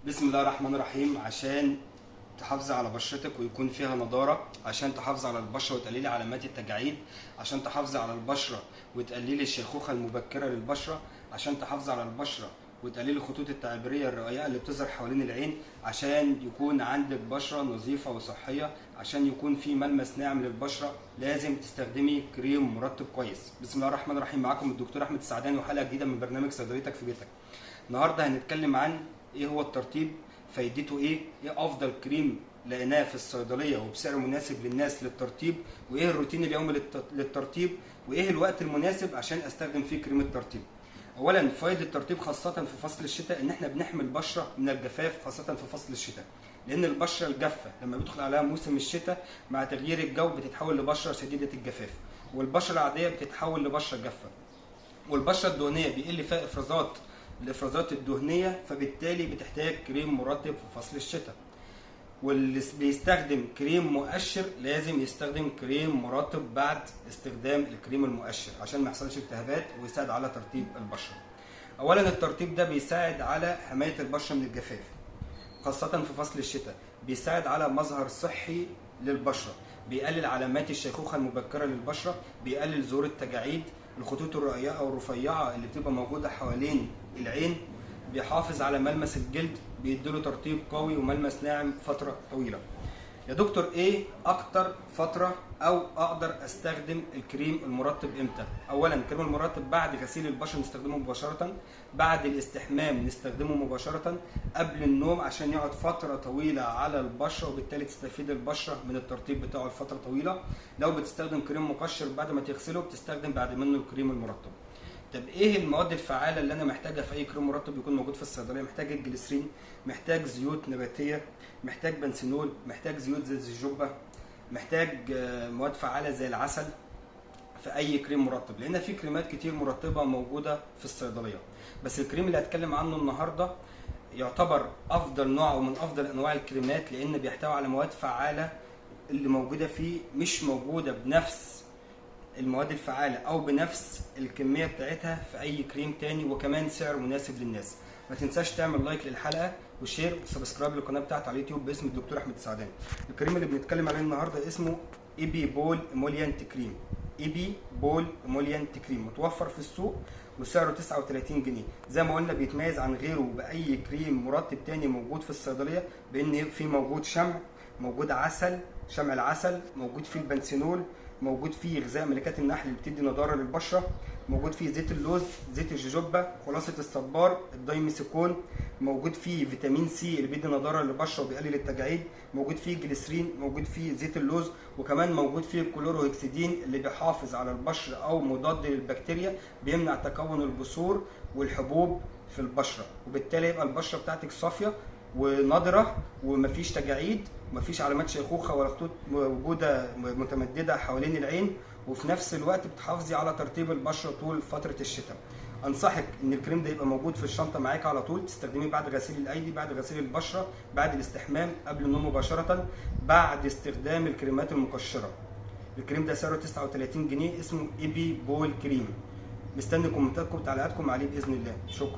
بسم الله الرحمن الرحيم. عشان تحافظي على بشرتك ويكون فيها نضارة، عشان تحافظي على البشرة وتقللي علامات التجاعيد، عشان تحافظي على البشرة وتقللي الشيخوخة المبكرة للبشرة، عشان تحافظي على البشرة وتقللي الخطوط التعبيرية الرقيقة اللي بتظهر حوالين العين، عشان يكون عندك بشرة نظيفة وصحية، عشان يكون في ملمس ناعم للبشرة، لازم تستخدمي كريم مرطب كويس. بسم الله الرحمن الرحيم. معاكم الدكتور احمد السعداني وحلقة جديدة من برنامج صيدليتك في بيتك. النهارده هنتكلم عن ايه هو الترطيب، فايدته ايه افضل كريم لقيناه في الصيدليه وبسعر مناسب للناس للترطيب، وايه الروتين اليومي للترطيب، وايه الوقت المناسب عشان استخدم فيه كريم الترطيب. اولا، فوائد الترطيب خاصه في فصل الشتاء ان احنا بنحمي البشره من الجفاف خاصه في فصل الشتاء، لان البشره الجافه لما بيدخل عليها موسم الشتاء مع تغيير الجو بتتحول لبشره شديده الجفاف، والبشره العاديه بتتحول لبشره جافه، والبشره الدهنيه بيقل فيها الافرازات الدهنيه، فبالتالي بتحتاج كريم مرطب في فصل الشتاء. واللي بيستخدم كريم مؤشر لازم يستخدم كريم مرطب بعد استخدام الكريم المؤشر عشان ما يحصلش التهابات ويساعد على ترطيب البشره. اولا، الترطيب ده بيساعد على حمايه البشره من الجفاف خاصه في فصل الشتاء، بيساعد على مظهر صحي للبشره، بيقلل علامات الشيخوخه المبكره للبشره، بيقلل ظهور التجاعيد، الخطوط الرقيقه او الرفيعه اللي بتبقى موجوده حوالين العين، بيحافظ على ملمس الجلد، بيديله ترطيب قوي وملمس ناعم فتره طويله. يا دكتور، ايه اكتر فتره او اقدر استخدم الكريم المرطب امتى؟ اولا، الكريم المرطب بعد غسيل البشره نستخدمه مباشره، بعد الاستحمام نستخدمه مباشره، قبل النوم عشان يقعد فتره طويله على البشره وبالتالي تستفيد البشره من الترطيب بتاعه لفتره طويله. لو بتستخدم كريم مقشر بعد ما تغسله بتستخدم بعد منه الكريم المرطب. طب ايه المواد الفعاله اللي انا محتاجها في اي كريم مرطب يكون موجود في الصيدليه؟ محتاج الجليسرين، محتاج زيوت نباتيه، محتاج بنسينول، محتاج زيوت زي الجوجوبا، محتاج مواد فعاله زي العسل في اي كريم مرطب، لان في كريمات كتير مرطبه موجوده في الصيدليه. بس الكريم اللي هتكلم عنه النهارده يعتبر افضل نوع ومن افضل انواع الكريمات، لان بيحتوي على مواد فعاله اللي موجوده فيه مش موجوده بنفس المواد الفعالة أو بنفس الكمية بتاعتها في أي كريم تاني، وكمان سعر مناسب للناس. ما تنساش تعمل لايك للحلقة وشير وسبسكرايب للقناة بتاعتي على اليوتيوب باسم الدكتور أحمد السعداني. الكريم اللي بنتكلم عليه النهاردة اسمه إيبي بول إيموليانت كريم. إيبي بول إيموليانت كريم متوفر في السوق وسعره 39 جنيه. زي ما قلنا بيتميز عن غيره بأي كريم مرطب تاني موجود في الصيدلية بإن في موجود شمع، موجود عسل، شمع العسل، موجود فيه البنسينول، موجود فيه غذاء ملكات النحل اللي بتدي نضاره للبشره، موجود فيه زيت اللوز، زيت الجوجوبا، خلاصه الصبار، الدايميثيكون، موجود فيه فيتامين سي اللي بيدي نضاره للبشره وبيقلل التجاعيد، موجود فيه جليسرين، موجود فيه زيت اللوز، وكمان موجود فيه الكلوروهكسيدين اللي بيحافظ على البشره او مضاد للبكتيريا، بيمنع تكون البثور والحبوب في البشره، وبالتالي يبقى البشره بتاعتك صافيه ونضره ومفيش تجاعيد ومفيش علامات شيخوخه ولا خطوط موجوده متمدده حوالين العين، وفي نفس الوقت بتحافظي على ترطيب البشره طول فتره الشتاء. انصحك ان الكريم ده يبقى موجود في الشنطه معاك على طول، تستخدميه بعد غسيل الايدي، بعد غسيل البشره، بعد الاستحمام، قبل النوم مباشره، بعد استخدام الكريمات المقشره. الكريم ده سعره 39 جنيه، اسمه ايبي بول كريم. مستني كومنتاتكم وتعليقاتكم عليه باذن الله. شكرا.